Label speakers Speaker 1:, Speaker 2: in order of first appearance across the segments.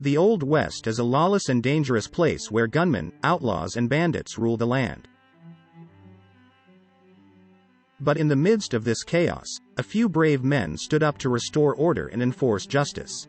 Speaker 1: The Old West is a lawless and dangerous place where gunmen, outlaws and bandits rule the land. But in the midst of this chaos, a few brave men stood up to restore order and enforce justice.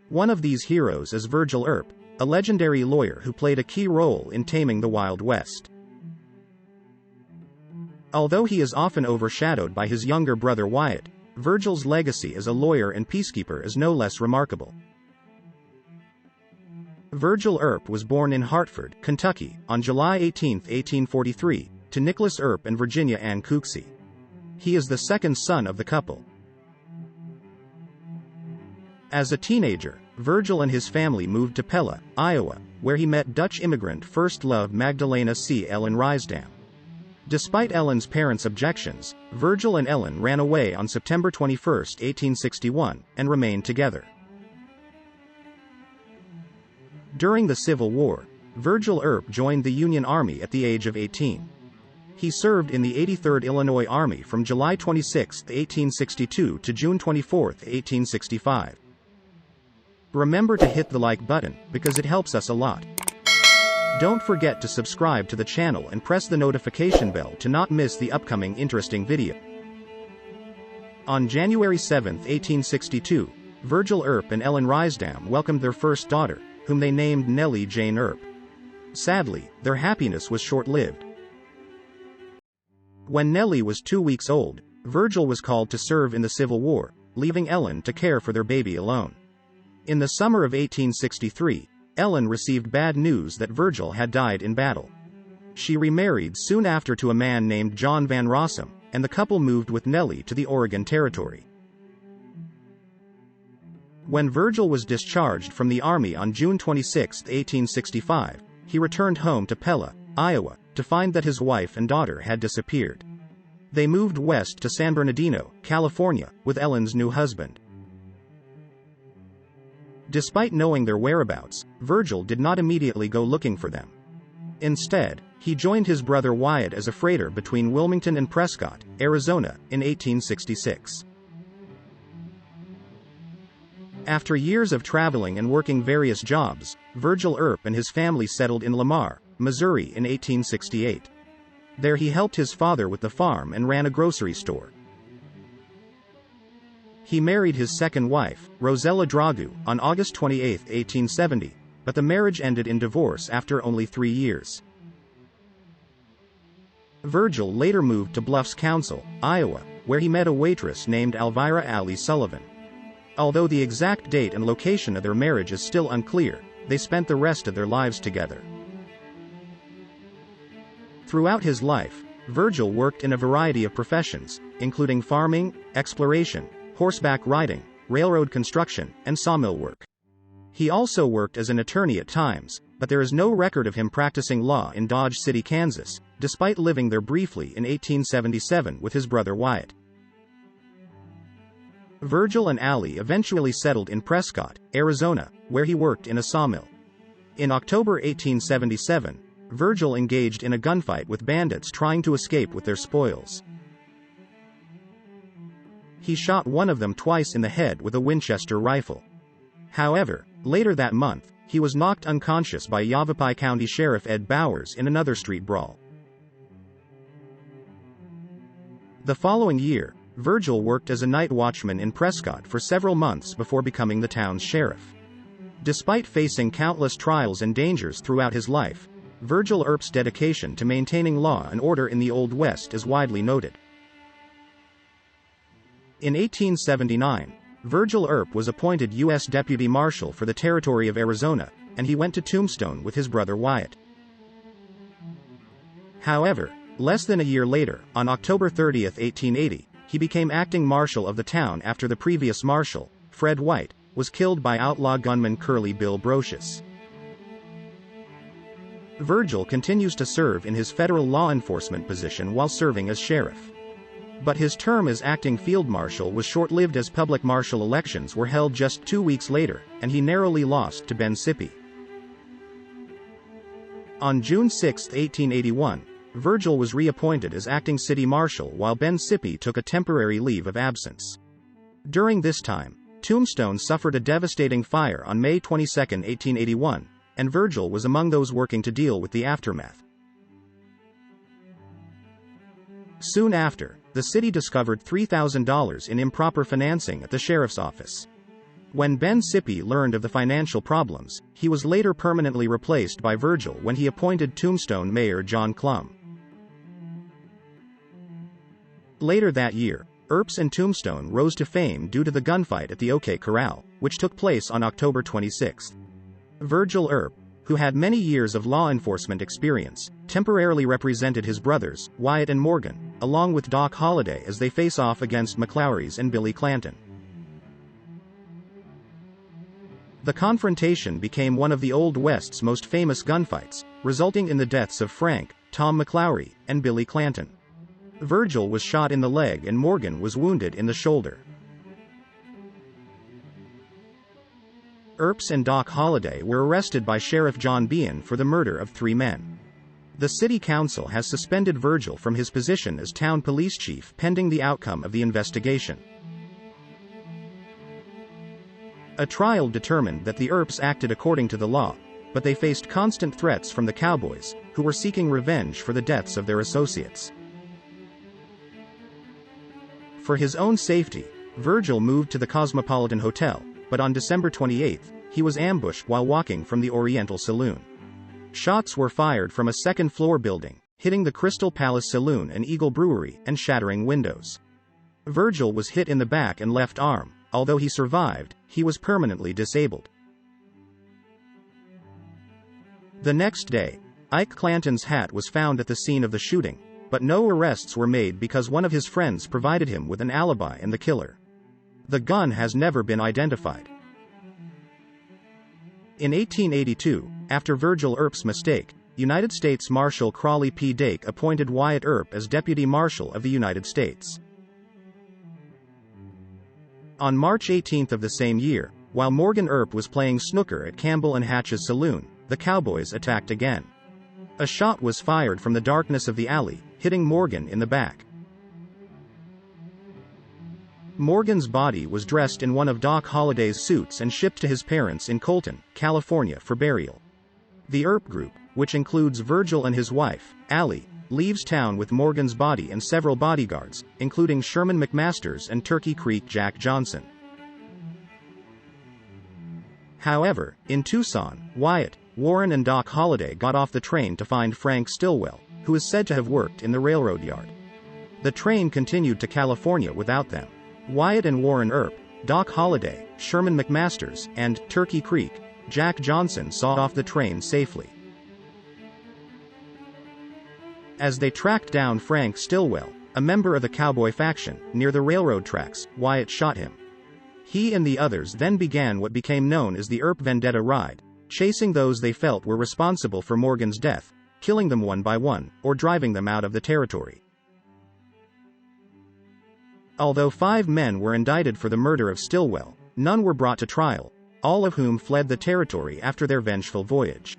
Speaker 1: One of these heroes is Virgil Earp, a legendary lawyer who played a key role in taming the Wild West. Although he is often overshadowed by his younger brother Wyatt, Virgil's legacy as a lawyer and peacekeeper is no less remarkable. Virgil Earp was born in Hartford, Kentucky, on July 18, 1843, to Nicholas Earp and Virginia Ann Cooksey. He is the second son of the couple. As a teenager, Virgil and his family moved to Pella, Iowa, where he met Dutch immigrant first love Magdalena C. Ellen Rysdam. Despite Ellen's parents' objections, Virgil and Ellen ran away on September 21, 1861, and remained together. During the Civil War, Virgil Earp joined the Union Army at the age of 18. He served in the 83rd Illinois Army from July 26, 1862 to June 24, 1865. Remember to hit the like button, because it helps us a lot. Don't forget to subscribe to the channel and press the notification bell to not miss the upcoming interesting video. On January 7, 1862, Virgil Earp and Ellen Rysdam welcomed their first daughter, whom they named Nellie Jane Earp. Sadly, their happiness was short-lived. When Nellie was 2 weeks old, Virgil was called to serve in the Civil War, leaving Ellen to care for their baby alone. In the summer of 1863, Ellen received bad news that Virgil had died in battle. She remarried soon after to a man named John Van Rossum, and the couple moved with Nellie to the Oregon Territory. When Virgil was discharged from the Army on June 26, 1865, he returned home to Pella, Iowa, to find that his wife and daughter had disappeared. They moved west to San Bernardino, California, with Ellen's new husband. Despite knowing their whereabouts, Virgil did not immediately go looking for them. Instead, he joined his brother Wyatt as a freighter between Wilmington and Prescott, Arizona, in 1866. After years of traveling and working various jobs, Virgil Earp and his family settled in Lamar, Missouri in 1868. There he helped his father with the farm and ran a grocery store. He married his second wife, Rosella Dragu, on August 28, 1870, but the marriage ended in divorce after only 3 years. Virgil later moved to Bluffs Council, Iowa, where he met a waitress named Elvira Alley Sullivan. Although the exact date and location of their marriage is still unclear, they spent the rest of their lives together. Throughout his life, Virgil worked in a variety of professions, including farming, exploration, horseback riding, railroad construction, and sawmill work. He also worked as an attorney at times, but there is no record of him practicing law in Dodge City, Kansas, despite living there briefly in 1877 with his brother Wyatt. Virgil and Allie eventually settled in Prescott, Arizona, where he worked in a sawmill. In October 1877, Virgil engaged in a gunfight with bandits trying to escape with their spoils. He shot one of them twice in the head with a Winchester rifle. However, later that month, he was knocked unconscious by Yavapai County Sheriff Ed Bowers in another street brawl. The following year, Virgil worked as a night watchman in Prescott for several months before becoming the town's sheriff. Despite facing countless trials and dangers throughout his life, Virgil Earp's dedication to maintaining law and order in the Old West is widely noted. In 1879, Virgil Earp was appointed U.S. Deputy Marshal for the Territory of Arizona, and he went to Tombstone with his brother Wyatt. However, less than a year later, on October 30, 1880, he became acting marshal of the town after the previous marshal, Fred White, was killed by outlaw gunman Curly Bill Brocious. Virgil continues to serve in his federal law enforcement position while serving as sheriff. But his term as acting field marshal was short-lived as public marshal elections were held just 2 weeks later, and he narrowly lost to Ben Sippy. On June 6, 1881, Virgil was reappointed as acting city marshal while Ben Sippy took a temporary leave of absence. During this time, Tombstone suffered a devastating fire on May 22, 1881, and Virgil was among those working to deal with the aftermath. Soon after, the city discovered $3,000 in improper financing at the sheriff's office. When Ben Sippy learned of the financial problems, he was later permanently replaced by Virgil when he appointed Tombstone Mayor John Clum. Later that year, Earps and Tombstone rose to fame due to the gunfight at the OK Corral, which took place on October 26. Virgil Earp, who had many years of law enforcement experience, temporarily represented his brothers, Wyatt and Morgan, along with Doc Holliday as they face off against McLaury's and Billy Clanton. The confrontation became one of the Old West's most famous gunfights, resulting in the deaths of Frank, Tom McLaury, and Billy Clanton. Virgil was shot in the leg and Morgan was wounded in the shoulder. Earps and Doc Holliday were arrested by Sheriff John Behan for the murder of 3 men. The city council has suspended Virgil from his position as town police chief pending the outcome of the investigation. A trial determined that the Earps acted according to the law, but they faced constant threats from the cowboys, who were seeking revenge for the deaths of their associates. For his own safety, Virgil moved to the Cosmopolitan Hotel, but on December 28, he was ambushed while walking from the Oriental Saloon. Shots were fired from a second-floor building, hitting the Crystal Palace Saloon and Eagle Brewery and shattering windows. Virgil was hit in the back and left arm. Although he survived, he was permanently disabled. The next day, Ike Clanton's hat was found at the scene of the shooting, but no arrests were made because one of his friends provided him with an alibi and the killer. The gun has never been identified. In 1882, after Virgil Earp's mistake, United States Marshal Crawley P. Dake appointed Wyatt Earp as Deputy Marshal of the United States. On March 18 of the same year, while Morgan Earp was playing snooker at Campbell and Hatch's saloon, the cowboys attacked again. A shot was fired from the darkness of the alley, hitting Morgan in the back. Morgan's body was dressed in one of Doc Holliday's suits and shipped to his parents in Colton, California for burial. The Earp group, which includes Virgil and his wife, Allie, leaves town with Morgan's body and several bodyguards, including Sherman McMasters and Turkey Creek Jack Johnson. However, in Tucson, Wyatt, Warren and Doc Holliday got off the train to find Frank Stillwell, who is said to have worked in the railroad yard. The train continued to California without them. Wyatt and Warren Earp, Doc Holliday, Sherman McMasters, and Turkey Creek Jack Johnson saw off the train safely. As they tracked down Frank Stillwell, a member of the cowboy faction, near the railroad tracks, Wyatt shot him. He and the others then began what became known as the Earp Vendetta Ride, chasing those they felt were responsible for Morgan's death, killing them one by one, or driving them out of the territory. Although 5 men were indicted for the murder of Stillwell, none were brought to trial, all of whom fled the territory after their vengeful voyage.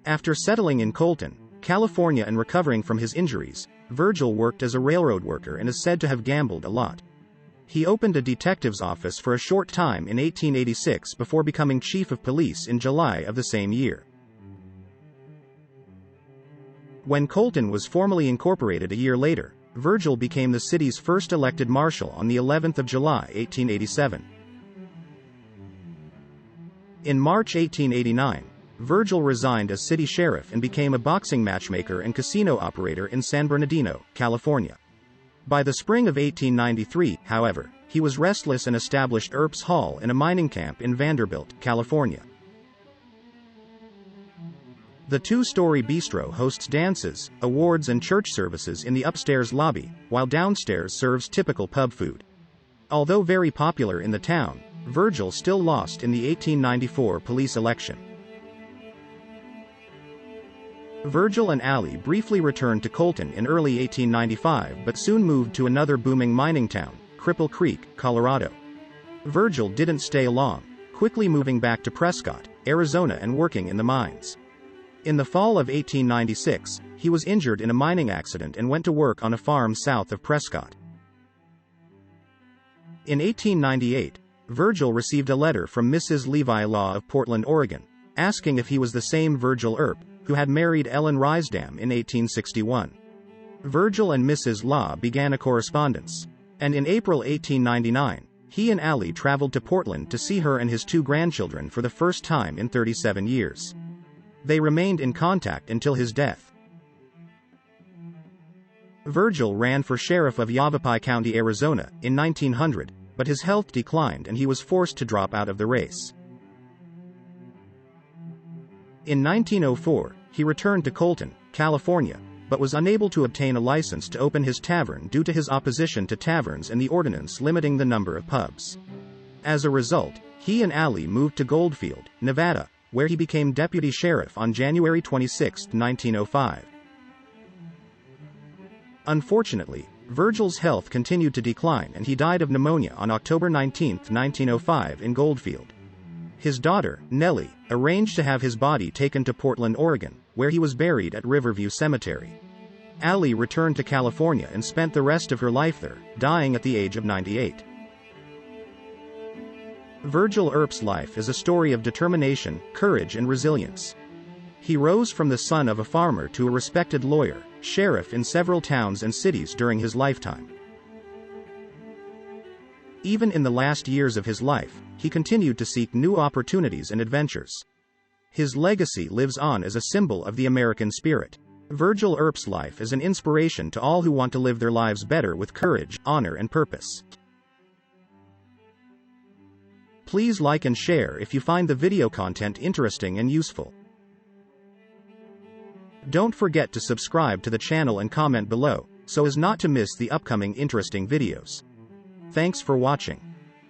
Speaker 1: After settling in Colton, California and recovering from his injuries, Virgil worked as a railroad worker and is said to have gambled a lot. He opened a detective's office for a short time in 1886 before becoming chief of police in July of the same year. When Colton was formally incorporated a year later, Virgil became the city's first elected marshal on the 11th of July, 1887. In March 1889, Virgil resigned as city sheriff and became a boxing matchmaker and casino operator in San Bernardino, California. By the spring of 1893, however, he was restless and established Earp's Hall in a mining camp in Vanderbilt, California. The 2-story bistro hosts dances, awards and church services in the upstairs lobby, while downstairs serves typical pub food. Although very popular in the town, Virgil still lost in the 1894 police election. Virgil and Allie briefly returned to Colton in early 1895 but soon moved to another booming mining town, Cripple Creek, Colorado. Virgil didn't stay long, quickly moving back to Prescott, Arizona and working in the mines. In the fall of 1896, he was injured in a mining accident and went to work on a farm south of Prescott. In 1898, Virgil received a letter from Mrs. Levi Law of Portland, Oregon, asking if he was the same Virgil Earp, who had married Ellen Rysdam in 1861. Virgil and Mrs. Law began a correspondence, and in April 1899, he and Allie traveled to Portland to see her and his 2 grandchildren for the first time in 37 years. They remained in contact until his death. Virgil ran for sheriff of Yavapai County, Arizona, in 1900, but his health declined and he was forced to drop out of the race. In 1904, he returned to Colton, California, but was unable to obtain a license to open his tavern due to his opposition to taverns and the ordinance limiting the number of pubs. As a result, he and Allie moved to Goldfield, Nevada, where he became deputy sheriff on January 26, 1905. Unfortunately, Virgil's health continued to decline and he died of pneumonia on October 19, 1905 in Goldfield. His daughter, Nellie, arranged to have his body taken to Portland, Oregon, where he was buried at Riverview Cemetery. Allie returned to California and spent the rest of her life there, dying at the age of 98. Virgil Earp's life is a story of determination, courage and resilience. He rose from the son of a farmer to a respected lawyer, sheriff in several towns and cities during his lifetime. Even in the last years of his life, he continued to seek new opportunities and adventures. His legacy lives on as a symbol of the American spirit. Virgil Earp's life is an inspiration to all who want to live their lives better with courage, honor and purpose. Please like and share if you find the video content interesting and useful. Don't forget to subscribe to the channel and comment below, so as not to miss the upcoming interesting videos. Thanks for watching.